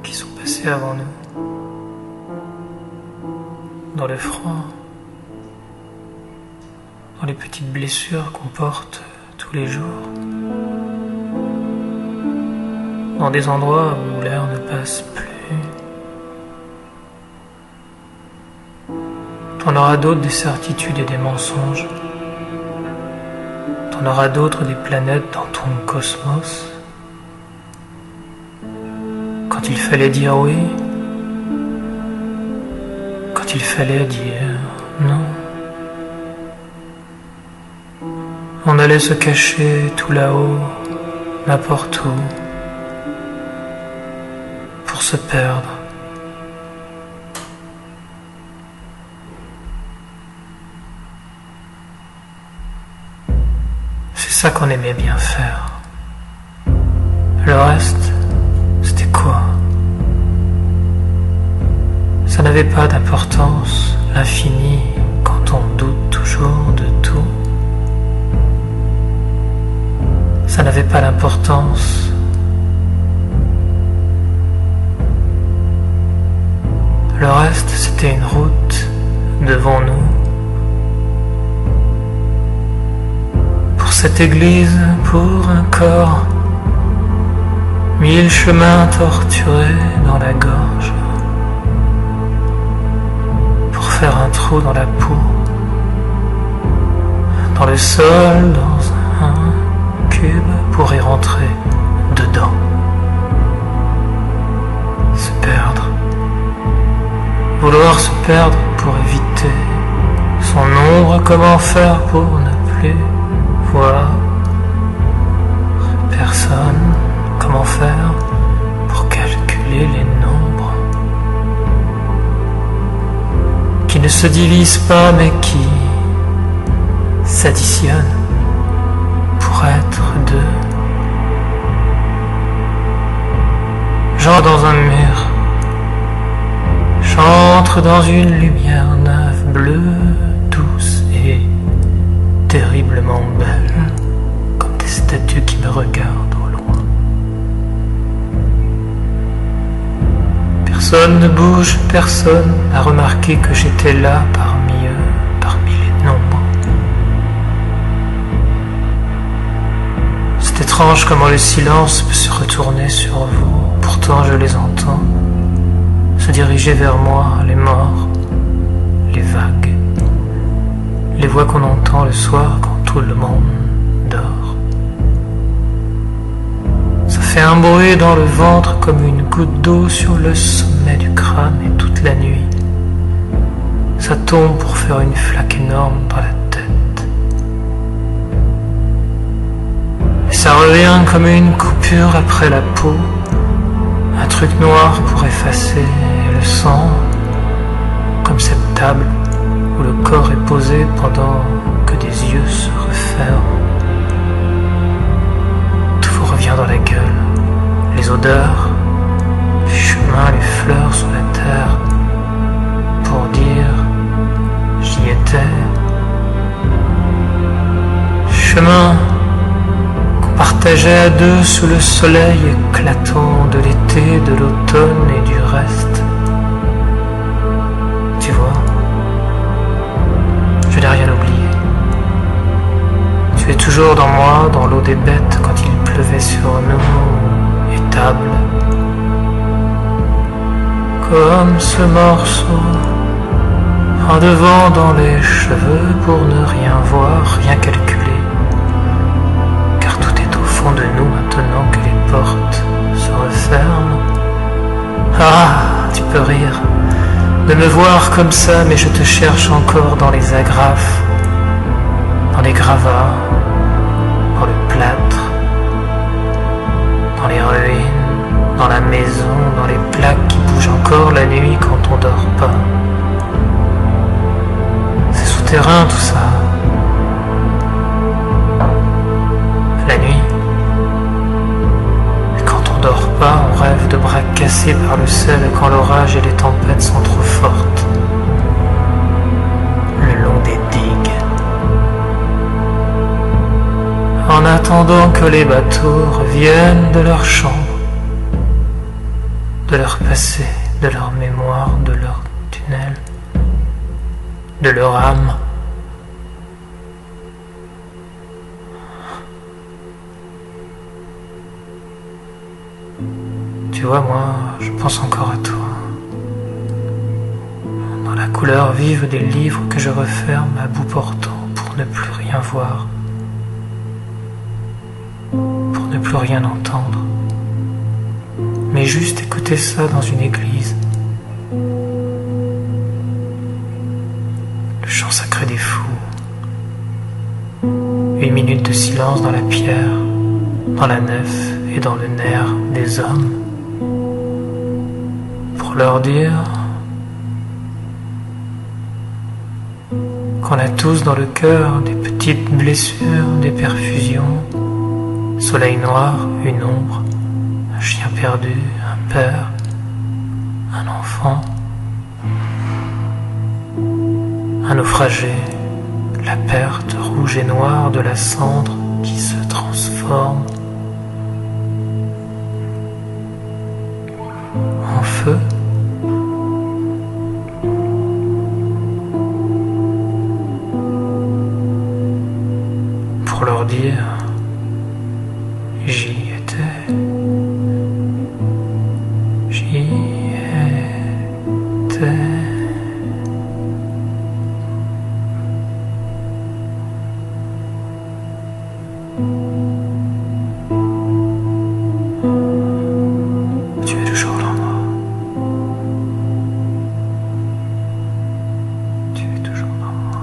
qui sont passés avant nous, dans le froid, dans les petites blessures qu'on porte tous les jours, dans des endroits où l'air ne passe plus. T'en auras d'autres des certitudes et des mensonges. T'en auras d'autres des planètes dans ton cosmos. Quand il fallait dire oui, quand il fallait dire non. On allait se cacher tout là-haut, n'importe où, pour se perdre. C'est ça qu'on aimait bien faire. Le reste, c'était quoi? Ça n'avait pas d'importance, l'infini, quand on doute toujours de tout. Ça n'avait pas d'importance. Le reste, c'était une route devant nous. Pour cette église, pour un corps, 1000 chemins torturés dans la gorge. Pour faire un trou dans la peau, dans le sol, dans un cube, pour y rentrer dedans. Se perdre. Vouloir se perdre pour éviter son ombre, comment faire pour ne plus voir personne, comment faire pour calculer les nombres qui ne se divisent pas mais qui s'additionnent pour être deux. J'entre dans un mur, j'entre dans une lumière neuve, bleue, douce et terriblement belle, comme des statues qui me regardent au loin. Personne ne bouge, personne n'a remarqué que j'étais là parmi eux, parmi les nombres. C'est étrange comment le silence peut se retourner sur vous, pourtant je les entends se diriger vers moi, les morts, les vagues, les voix qu'on entend le soir quand tout le monde dort. Ça fait un bruit dans le ventre comme une goutte d'eau sur le sommet du crâne et toute la nuit, ça tombe pour faire une flaque énorme dans la tête. Et ça revient comme une coupure après la peau, un truc noir pour effacer le sang, comme cette table où le corps est posé pendant que des yeux se referment. Tout vous revient dans la gueule, les odeurs, les chemins, les fleurs sous la terre, pour dire j'y étais. Chemin partageait à deux sous le soleil éclatant de l'été, de l'automne et du reste. Tu vois, je n'ai rien oublié. Tu es toujours dans moi, dans l'eau des bêtes quand il pleuvait sur nous, étable. Comme ce morceau, en devant dans les cheveux pour ne rien voir, rien calculer. De nous maintenant que les portes se referment. Ah, tu peux rire de me voir comme ça, mais je te cherche encore dans les agrafes, dans les gravats, dans le plâtre, dans les ruines, dans la maison, dans les plaques qui bougent encore la nuit quand on dort pas. C'est souterrain tout ça. La nuit, on rêve de bras cassés par le sel quand l'orage et les tempêtes sont trop fortes. Le long des digues. En attendant que les bateaux reviennent de leur chambre. de leur passé, de leur mémoire, de leur tunnel, de leur âme. Tu vois, moi, je pense encore à toi. Dans la couleur vive des livres que je referme à bout portant pour ne plus rien voir, pour ne plus rien entendre, mais juste écouter ça dans une église. Le chant sacré des fous. 8 minutes de silence dans la pierre, dans la nef et dans le nerf des hommes, pour leur dire qu'on a tous dans le cœur des petites blessures, des perfusions, soleil noir, une ombre, un chien perdu, un père, un enfant, un naufragé, la perte rouge et noire de la cendre qui se transforme en feu. Pour leur dire, j'y étais, j'y étais. Tu es toujours là, moi. Tu es toujours là, moi.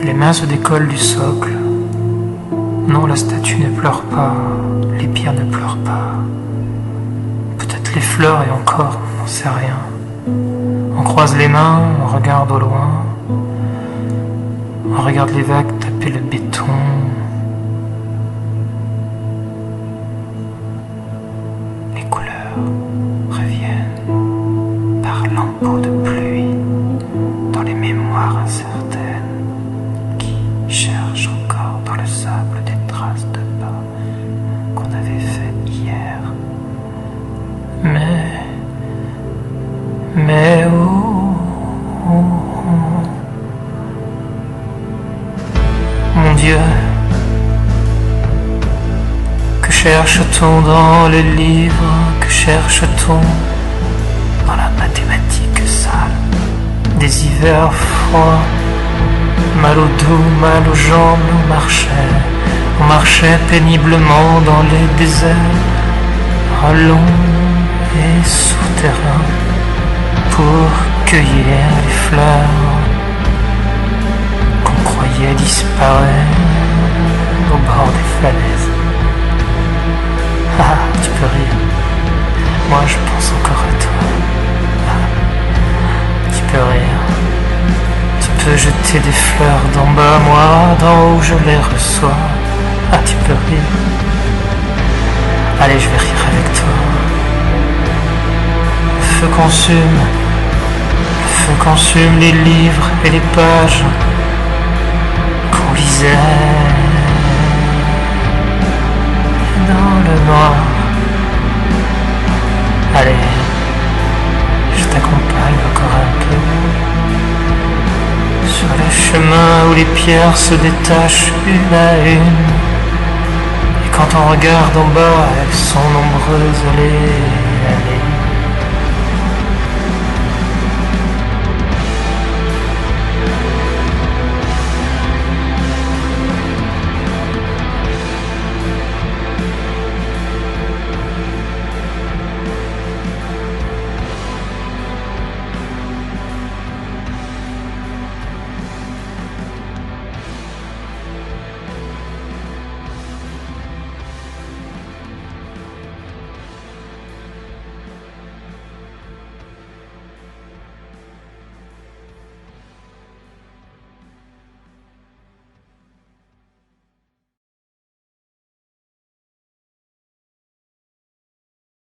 Les mains se décollent du socle. Non, la statue ne pleure pas, les pierres ne pleurent pas. Peut-être les fleurs et encore, on n'en sait rien. On croise les mains, on regarde au loin. On regarde les vagues taper le béton. Les couleurs reviennent par lambeaux de pluie dans les mémoires incertaines qui cherchent encore dans le sable des traces de pas qu'on avait fait hier. Mais oh, oh, oh. Mon Dieu, que cherche-t-on dans les livres, que cherche-t-on dans la mathématique sale des hivers froids, mal au dos, mal aux jambes, on marchait péniblement dans les déserts, longs et souterrains, pour cueillir les fleurs qu'on croyait disparaître au bord des falaises. Ah, tu peux rire, moi je pense encore à toi. Ah, tu peux rire, tu peux jeter des fleurs d'en bas, moi d'en haut je les reçois. Ah, tu peux rire, allez je vais rire avec toi. Le feu consume les livres et les pages qu'on lisait dans le noir. Allez, je t'accompagne encore un peu sur le chemin où les pierres se détachent une à une. Et quand on regarde en bas, elles sont nombreuses, allez.